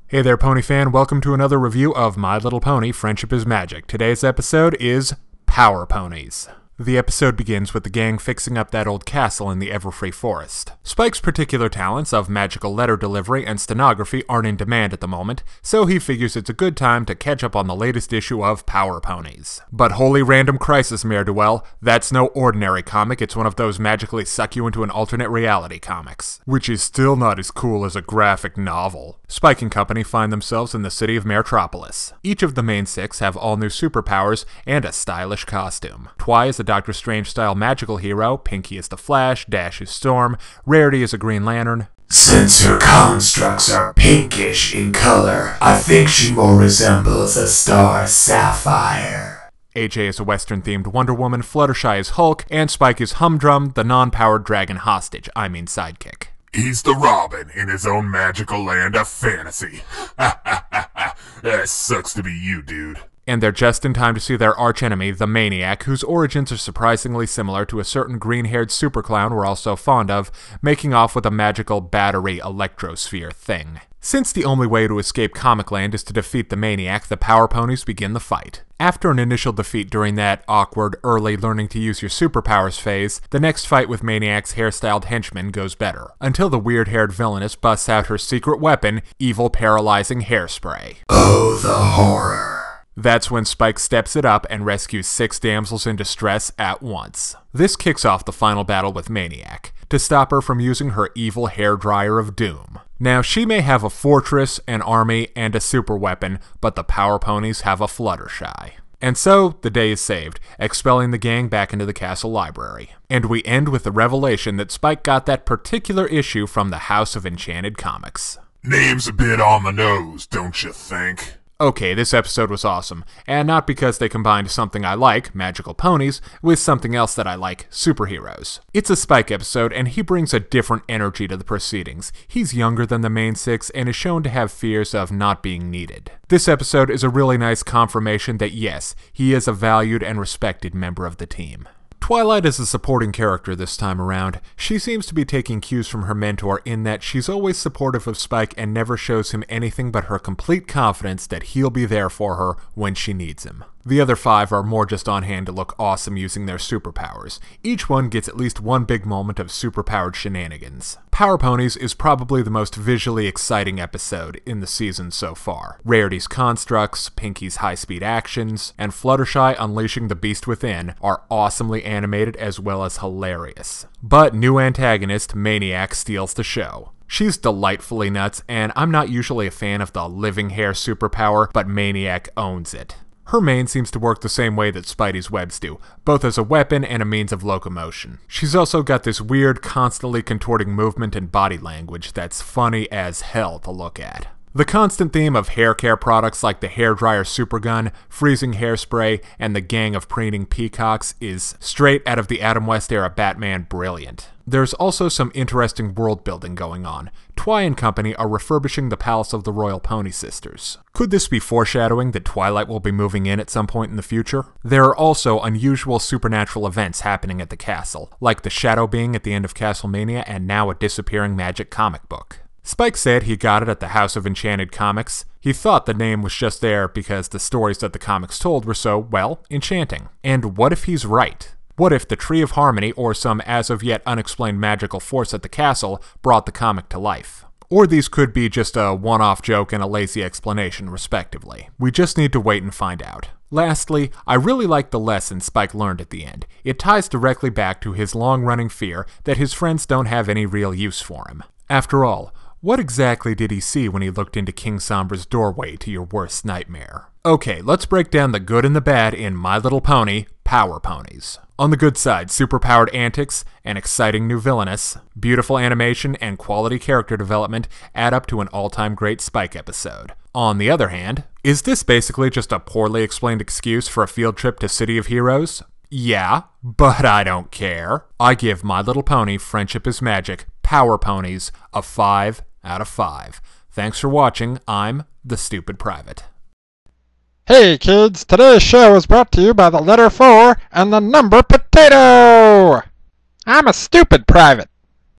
Hey there, Pony fan. Welcome to another review of My Little Pony: Friendship is Magic. Today's episode is Power Ponies. The episode begins with the gang fixing up that old castle in the Everfree Forest. Spike's particular talents of magical letter delivery and stenography aren't in demand at the moment, so he figures it's a good time to catch up on the latest issue of Power Ponies. But holy random crisis, Ne'er-do-well, that's no ordinary comic, it's one of those magically suck you into an alternate reality comics. Which is still not as cool as a graphic novel. Spike and company find themselves in the city of Metropolis. Each of the main six have all new superpowers and a stylish costume. Twi is a Doctor Strange-style magical hero, Pinky is the Flash, Dash is Storm, Rarity is a Green Lantern. Since her constructs are pinkish in color, I think she more resembles a star sapphire. AJ is a Western-themed Wonder Woman, Fluttershy is Hulk, and Spike is Humdrum, the non-powered dragon hostage, sidekick. He's the Robin in his own magical land of fantasy. That sucks to be you, dude. And they're just in time to see their archenemy, the Maniac, whose origins are surprisingly similar to a certain green-haired super clown we're all so fond of, making off with a magical battery electrosphere thing. Since the only way to escape Comic Land is to defeat the Maniac, the Power Ponies begin the fight. After an initial defeat during that awkward, early learning to use your superpowers phase, the next fight with Maniac's hairstyled henchman goes better, until the weird-haired villainess busts out her secret weapon, evil paralyzing hairspray. Oh, the horror. That's when Spike steps it up and rescues 6 damsels in distress at once. This kicks off the final battle with Maniac, to stop her from using her evil hairdryer of doom. Now, she may have a fortress, an army, and a super weapon, but the Power Ponies have a Fluttershy. And so, the day is saved, expelling the gang back into the castle library. And we end with the revelation that Spike got that particular issue from the House of Enchanted Comics. Name's a bit on the nose, don't you think? Okay, this episode was awesome, and not because they combined something I like, magical ponies, with something else that I like, superheroes. It's a Spike episode, and he brings a different energy to the proceedings. He's younger than the main six, and is shown to have fears of not being needed. This episode is a really nice confirmation that yes, he is a valued and respected member of the team. Twilight is a supporting character this time around. She seems to be taking cues from her mentor in that she's always supportive of Spike and never shows him anything but her complete confidence that he'll be there for her when she needs him. The other 5 are more just on hand to look awesome using their superpowers. Each one gets at least one big moment of superpowered shenanigans. Power Ponies is probably the most visually exciting episode in the season so far. Rarity's constructs, Pinky's high-speed actions, and Fluttershy unleashing the beast within are awesomely animated as well as hilarious. But new antagonist, Maniac, steals the show. She's delightfully nuts, and I'm not usually a fan of the living hair superpower, but Maniac owns it. Her mane seems to work the same way that Spidey's webs do, both as a weapon and a means of locomotion. She's also got this weird, constantly contorting movement and body language that's funny as hell to look at. The constant theme of hair care products like the hairdryer supergun, freezing hairspray, and the gang of preening peacocks is straight out of the Adam West era Batman brilliant. There's also some interesting world building going on. Twi and company are refurbishing the palace of the Royal Pony Sisters. Could this be foreshadowing that Twilight will be moving in at some point in the future? There are also unusual supernatural events happening at the castle, like the Shadow Being at the end of Castlemania and now a disappearing magic comic book. Spike said he got it at the House of Enchanted Comics. He thought the name was just there because the stories that the comics told were so, well, enchanting. And what if he's right? What if the Tree of Harmony or some as-of-yet unexplained magical force at the castle brought the comic to life? Or these could be just a one-off joke and a lazy explanation, respectively. We just need to wait and find out. Lastly, I really like the lesson Spike learned at the end. It ties directly back to his long-running fear that his friends don't have any real use for him. After all, what exactly did he see when he looked into King Sombra's doorway to your worst nightmare? Okay, let's break down the good and the bad in My Little Pony: Power Ponies. On the good side, superpowered antics, an exciting new villainess, beautiful animation, and quality character development add up to an all-time great Spike episode. On the other hand, is this basically just a poorly explained excuse for a field trip to City of Heroes? Yeah, but I don't care. I give My Little Pony: Friendship is Magic, Power Ponies a 5 out of 5. Thanks for watching. I'm the Stupid Private. Hey kids, today's show is brought to you by the letter 4 and the number potato! I'm a stupid private.